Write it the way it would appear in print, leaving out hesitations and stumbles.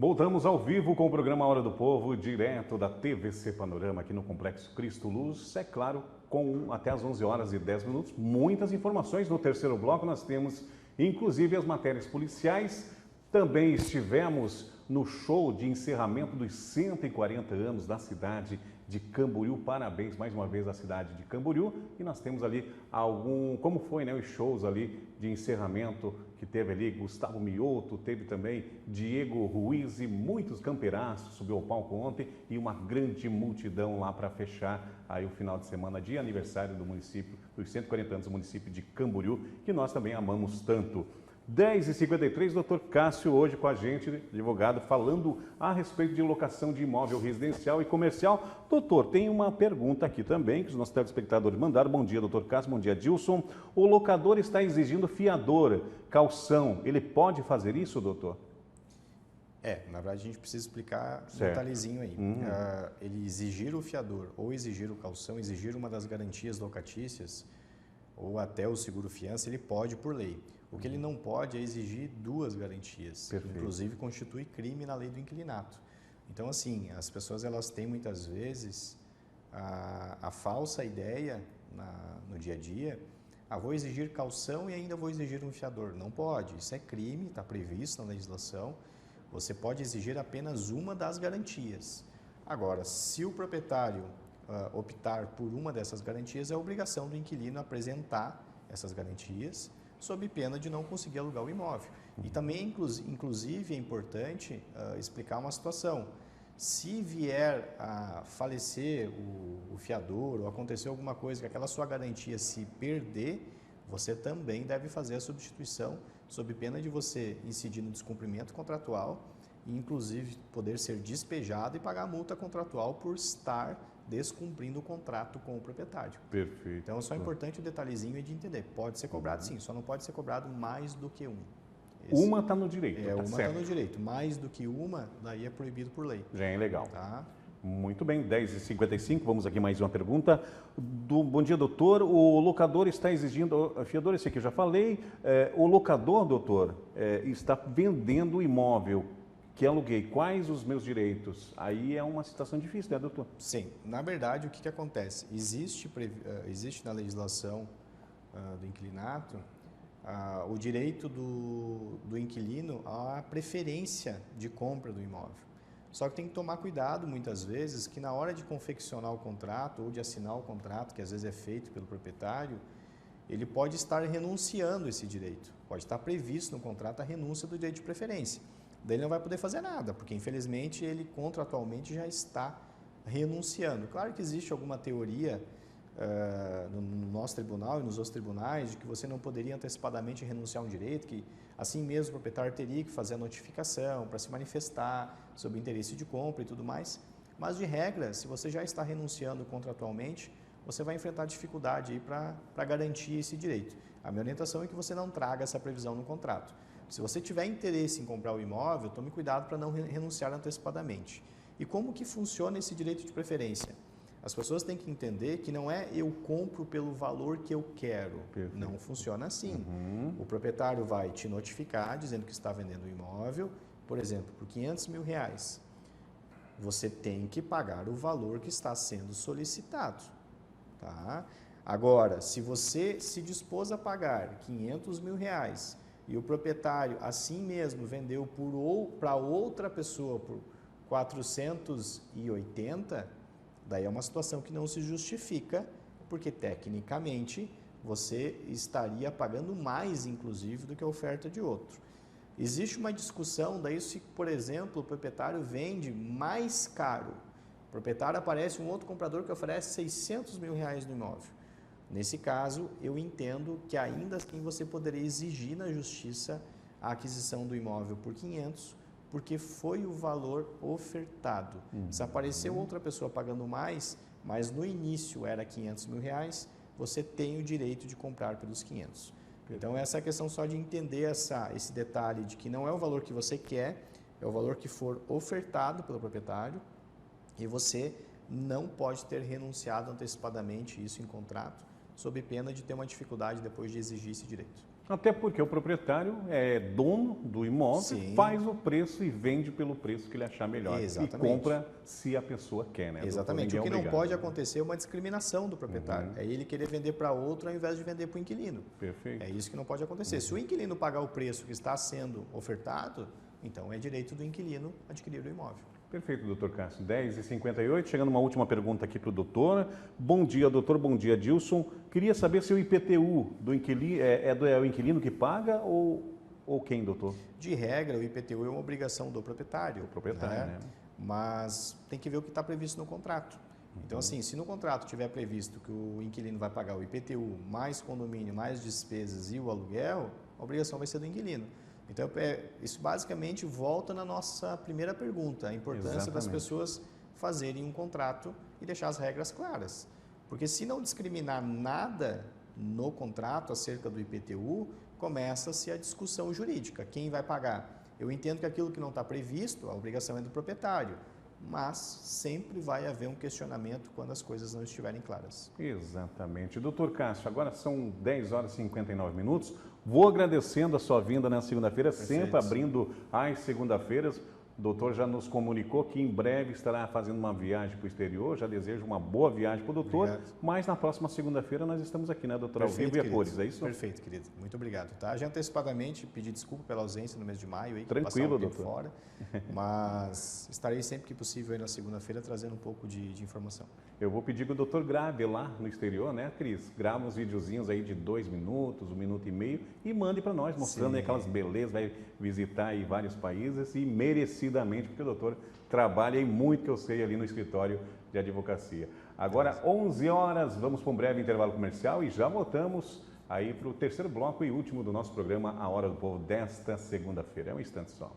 Voltamos ao vivo com o programa Hora do Povo, direto da TVC Panorama, aqui no Complexo Cristo Luz. É claro, até às 11 horas e 10 minutos, muitas informações. No terceiro bloco nós temos, inclusive, as matérias policiais. Também estivemos no show de encerramento dos 140 anos da cidade de Camboriú. Parabéns mais uma vez à cidade de Camboriú. E nós temos ali como foi, né, os shows ali de encerramento que teve ali Gustavo Mioto, teve também Diego Ruiz e muitos camperaços subiu ao palco ontem e uma grande multidão lá para fechar aí o final de semana de aniversário do município, dos 140 anos do município de Camboriú, que nós também amamos tanto. 10h53, doutor Cássio hoje com a gente, advogado, falando a respeito de locação de imóvel residencial e comercial. Doutor, tem uma pergunta aqui também que os nossos telespectadores mandaram. Bom dia, doutor Cássio, bom dia, Dilson. O locador está exigindo fiador, caução. Ele pode fazer isso, doutor? Na verdade a gente precisa explicar um detalhezinho aí. Ele exigir o fiador ou exigir o caução, exigir uma das garantias locatícias ou até o seguro-fiança, ele pode por lei. O que ele não pode é exigir duas garantias, Perfeito. Inclusive constitui crime na lei do inquilinato. Então, assim, as pessoas elas têm muitas vezes a falsa ideia no dia a dia, vou exigir caução e ainda vou exigir um fiador. Não pode, isso é crime, está previsto na legislação. Você pode exigir apenas uma das garantias. Agora, se o proprietário optar por uma dessas garantias, é obrigação do inquilino apresentar essas garantias, sob pena de não conseguir alugar o imóvel. E também, inclusive, é importante explicar uma situação. Se vier a falecer o fiador ou acontecer alguma coisa que aquela sua garantia se perder, você também deve fazer a substituição, sob pena de você incidir no descumprimento contratual e, inclusive, poder ser despejado e pagar a multa contratual por estar descumprindo o contrato com o proprietário. Perfeito. Então, só é importante o detalhezinho de entender. Pode ser cobrado sim, só não pode ser cobrado mais do que um. Uma está no direito. Uma está no direito. Mais do que uma, daí é proibido por lei. Já é legal. Tá? Muito bem, 10h55, vamos aqui mais uma pergunta. Bom dia, doutor. O locador está exigindo, fiador, esse aqui eu já falei, o locador, doutor, está vendendo o imóvel que aluguei, quais os meus direitos? Aí é uma situação difícil, né, doutor? Sim, na verdade, o que acontece? Existe na legislação do inquilinato o direito do inquilino à preferência de compra do imóvel. Só que tem que tomar cuidado, muitas vezes, que na hora de confeccionar o contrato ou de assinar o contrato, que às vezes é feito pelo proprietário, ele pode estar renunciando esse direito. Pode estar previsto no contrato a renúncia do direito de preferência. Daí ele não vai poder fazer nada, porque infelizmente ele contratualmente já está renunciando. Claro que existe alguma teoria no nosso tribunal e nos outros tribunais de que você não poderia antecipadamente renunciar a um direito, que assim mesmo o proprietário teria que fazer a notificação para se manifestar sobre o interesse de compra e tudo mais. Mas de regra, se você já está renunciando contratualmente, você vai enfrentar dificuldade aí para garantir esse direito. A minha orientação é que você não traga essa previsão no contrato. Se você tiver interesse em comprar o imóvel, tome cuidado para não renunciar antecipadamente. E como que funciona esse direito de preferência? As pessoas têm que entender que não é eu compro pelo valor que eu quero. Perfeito. Não funciona assim. O proprietário vai te notificar dizendo que está vendendo o imóvel, por exemplo, por R$500 mil. Você tem que pagar o valor que está sendo solicitado. Tá? Agora, se você se dispôs a pagar R$500 mil e o proprietário assim mesmo vendeu para outra pessoa por 480, daí é uma situação que não se justifica, porque tecnicamente você estaria pagando mais, inclusive, do que a oferta de outro. Existe uma discussão, daí se, por exemplo, o proprietário vende mais caro, o proprietário aparece um outro comprador que oferece R$600 mil no imóvel. Nesse caso, eu entendo que ainda assim você poderia exigir na justiça a aquisição do imóvel por 500, porque foi o valor ofertado. Se apareceu outra pessoa pagando mais, mas no início era R$500 mil, você tem o direito de comprar pelos 500. Então, essa é a questão só de entender esse detalhe de que não é o valor que você quer, é o valor que for ofertado pelo proprietário e você não pode ter renunciado antecipadamente isso em contrato, sob pena de ter uma dificuldade depois de exigir esse direito. Até porque o proprietário é dono do imóvel, Sim. faz o preço e vende pelo preço que ele achar melhor. Exatamente. E compra se a pessoa quer, né? Exatamente. Doutor? O que Ninguém é não pode obrigado. acontecer é uma discriminação do proprietário. É ele querer vender para outro ao invés de vender para o inquilino. Perfeito. É isso que não pode acontecer. Se o inquilino pagar o preço que está sendo ofertado, então é direito do inquilino adquirir o imóvel. Perfeito, doutor Cássio. 10h58, chegando uma última pergunta aqui para o doutor. Bom dia, doutor. Bom dia, Dilson. Queria saber se o IPTU do inquilino é o inquilino que paga ou quem, doutor? De regra, o IPTU é uma obrigação do proprietário. O proprietário, né? Mas tem que ver o que está previsto no contrato. Então, assim, se no contrato tiver previsto que o inquilino vai pagar o IPTU, mais condomínio, mais despesas e o aluguel, a obrigação vai ser do inquilino. Então, isso basicamente volta na nossa primeira pergunta, a importância das pessoas fazerem um contrato e deixar as regras claras. Porque se não discriminar nada no contrato acerca do IPTU, começa-se a discussão jurídica. Quem vai pagar? Eu entendo que aquilo que não está previsto, a obrigação é do proprietário, mas sempre vai haver um questionamento quando as coisas não estiverem claras. Exatamente. Doutor Cássio, agora são 10h59. Vou agradecendo a sua vinda na segunda-feira, sempre abrindo às segunda-feiras. O doutor já nos comunicou que em breve estará fazendo uma viagem para o exterior. Já desejo uma boa viagem para o doutor. Obrigado. Mas na próxima segunda-feira nós estamos aqui, né, doutor? Ao vivo e a cores, é isso? Perfeito, querido. Muito obrigado. Tá? Já antecipadamente pedi desculpa pela ausência no mês de maio. Aí, Tranquilo, passar um tempo doutor. fora, mas estarei sempre que possível aí na segunda-feira trazendo um pouco de informação. Eu vou pedir que o doutor grave lá no exterior, né, Cris? Grava uns videozinhos aí de 2 minutos, 1 minuto e meio e mande para nós, mostrando aí aquelas belezas, vai visitar aí vários países e merecidamente, porque o doutor trabalha aí muito, que eu sei, ali no escritório de advocacia. Agora, 11 horas, vamos para um breve intervalo comercial e já voltamos aí para o terceiro bloco e último do nosso programa, A Hora do Povo, desta segunda-feira. É um instante só.